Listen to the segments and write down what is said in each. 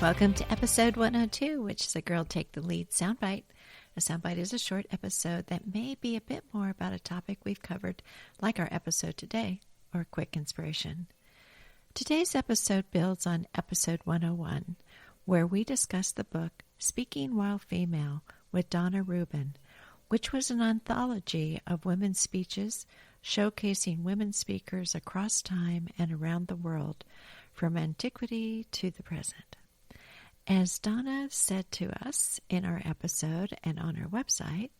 Welcome to episode 102, which is a Girl Take the Lead soundbite. A soundbite is a short episode that may be a bit more about a topic we've covered, like our episode today, or a quick inspiration. Today's episode builds on episode 101, where we discuss the book SpeakingWFemale with Dana Rubin, which was an anthology of women's speeches showcasing women speakers across time and around the world, from antiquity to the present. As Dana said to us in our episode and on our website,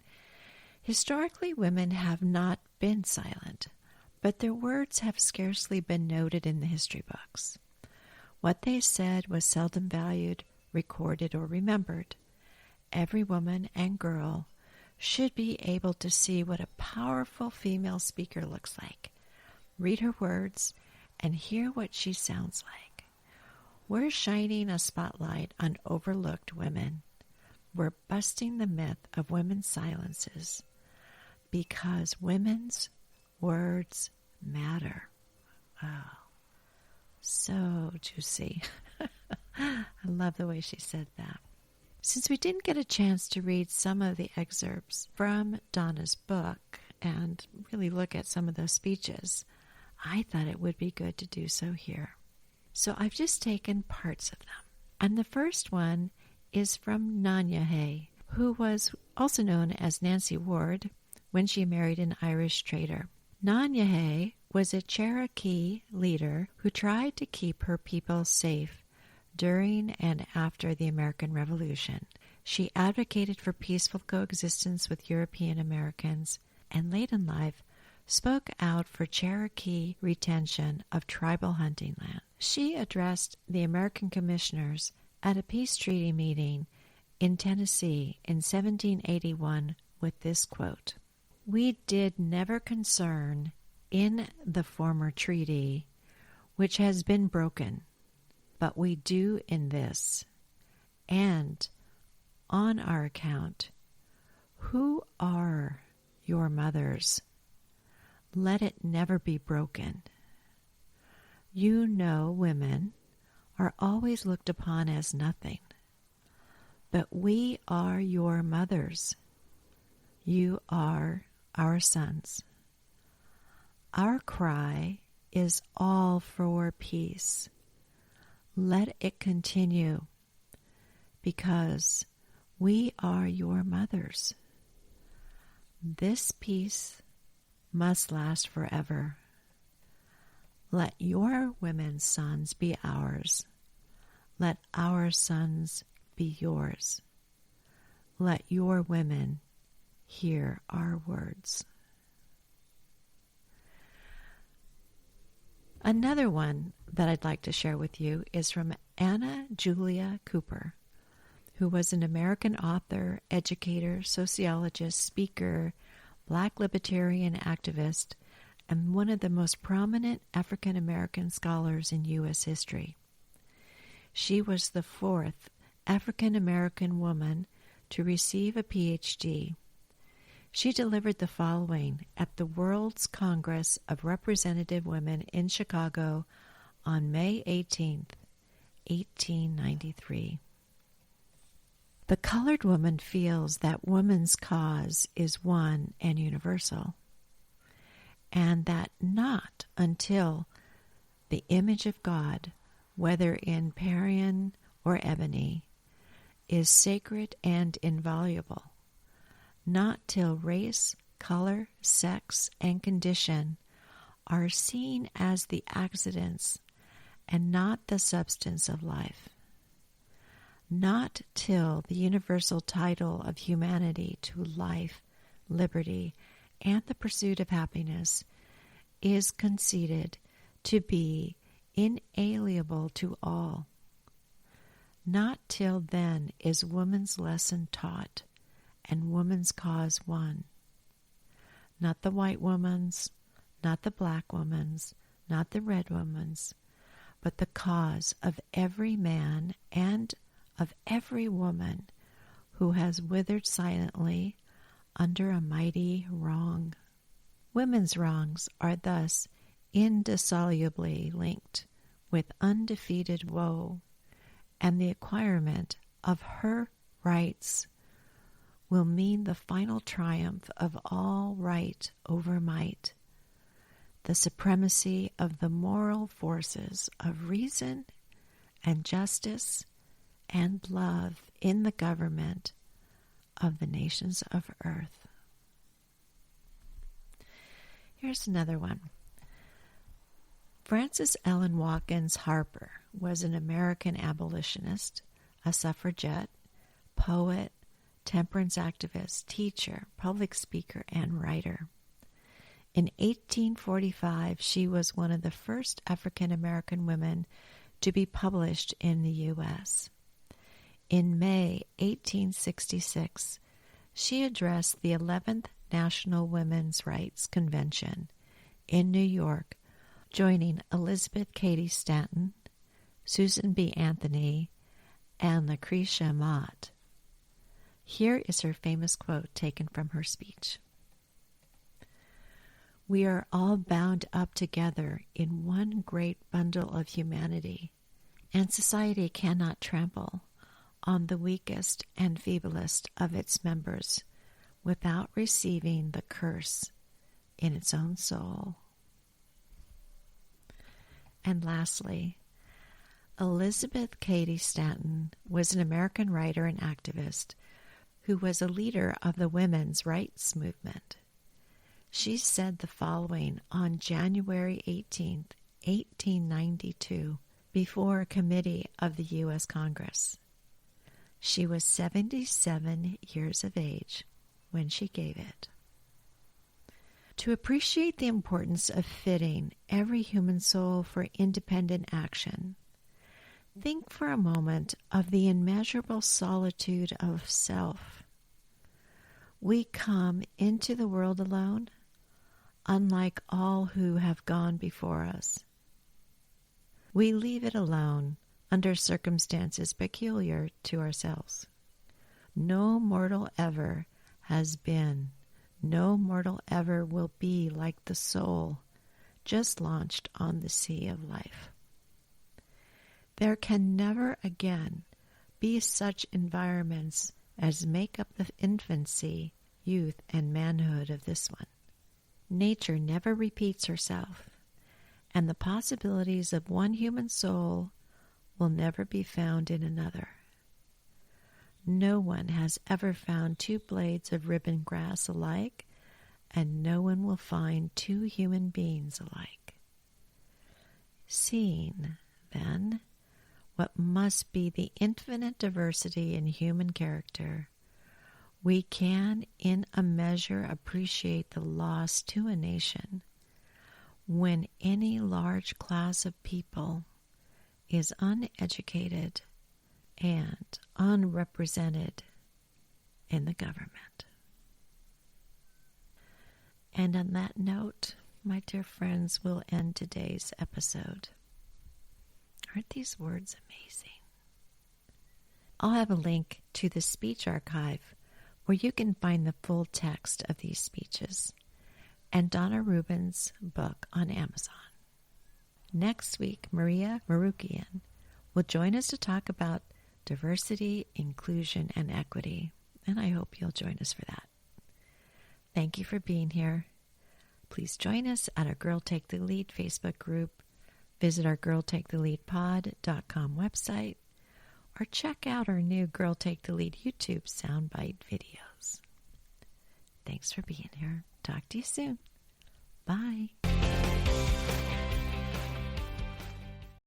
historically women have not been silent, but their words have scarcely been noted in the history books. What they said was seldom valued, recorded, or remembered. Every woman and girl should be able to see what a powerful female speaker looks like, read her words, and hear what she sounds like. We're shining a spotlight on overlooked women. We're busting the myth of women's silences because women's words matter. Oh, so juicy. I love the way she said that. Since we didn't get a chance to read some of the excerpts from Dana's book and really look at some of those speeches, I thought it would be good to do so here. So I've just taken parts of them. And the first one is from Nanye'hi, who was also known as Nancy Ward when she married an Irish trader. Nanye'hi was a Cherokee leader who tried to keep her people safe during and after the American Revolution. She advocated for peaceful coexistence with European Americans, and late in life spoke out for Cherokee retention of tribal hunting land. She addressed the American commissioners at a peace treaty meeting in Tennessee in 1781 with this quote, "We did never concern in the former treaty, which has been broken, but we do in this, and on our account, who are your mothers? Let it never be broken. You know women are always looked upon as nothing, but we are your mothers. You are our sons. Our cry is all for peace. Let it continue, because we are your mothers. This peace must last forever. Let your women's sons be ours. Let our sons be yours. Let your women hear our words." Another one that I'd like to share with you is from Anna Julia Cooper, who was an American author, educator, sociologist, speaker, Black libertarian activist, and one of the most prominent African American scholars in U.S. history. She was the fourth African American woman to receive a Ph.D. She delivered the following at the World's Congress of Representative Women in Chicago on May 18, 1893. "The colored woman feels that woman's cause is one and universal, and that not until the image of God, whether in Parian or ebony, is sacred and inviolable, not till race, color, sex, and condition are seen as the accidents and not the substance of life, not till the universal title of humanity to life, liberty, and the pursuit of happiness is conceded to be inalienable to all. Not till then is woman's lesson taught and woman's cause won. Not the white woman's, not the black woman's, not the red woman's, but the cause of every man and of every woman who has withered silently under a mighty wrong. Women's wrongs are thus indissolubly linked with undefeated woe, and the acquirement of her rights will mean the final triumph of all right over might, the supremacy of the moral forces of reason and justice and love in the government of the nations of earth. Here's another one. Frances Ellen Watkins Harper was an American abolitionist, a suffragette, poet, temperance activist, teacher, public speaker, and writer. In 1845, she was one of the first African American women to be published in the U.S. In May 1866, she addressed the 11th National Women's Rights Convention in New York, joining Elizabeth Cady Stanton, Susan B. Anthony, and Lucretia Mott. Here is her famous quote taken from her speech. "We are all bound up together in one great bundle of humanity, and society cannot trample on the weakest and feeblest of its members without receiving the curse in its own soul." And lastly, Elizabeth Cady Stanton was an American writer and activist who was a leader of the women's rights movement. She said the following on January 18, 1892, before a committee of the U.S. Congress. She was 77 years of age when she gave it. To appreciate the importance of fitting every human soul for independent action, think for a moment of the immeasurable solitude of self. We come into the world alone, unlike all who have gone before us. We leave it alone under circumstances peculiar to ourselves. No mortal ever has been, no mortal ever will be like the soul just launched on the sea of life. There can never again be such environments as make up the infancy, youth, and manhood of this one. Nature never repeats herself, and the possibilities of one human soul will never be found in another. No one has ever found two blades of ribbon grass alike, and no one will find two human beings alike. Seeing, then, what must be the infinite diversity in human character, we can in a measure appreciate the loss to a nation when any large class of people is uneducated and unrepresented in the government. And on that note, my dear friends, we'll end today's episode. Aren't these words amazing? I'll have a link to the speech archive where you can find the full text of these speeches and Dana Rubin's book on Amazon. Next week, Maria Marukian will join us to talk about diversity, inclusion, and equity, and I hope you'll join us for that. Thank you for being here. Please join us at our Girl Take the Lead Facebook group, visit our girltaketheleadpod.com website, or check out our new Girl Take the Lead YouTube soundbite videos. Thanks for being here. Talk to you soon. Bye.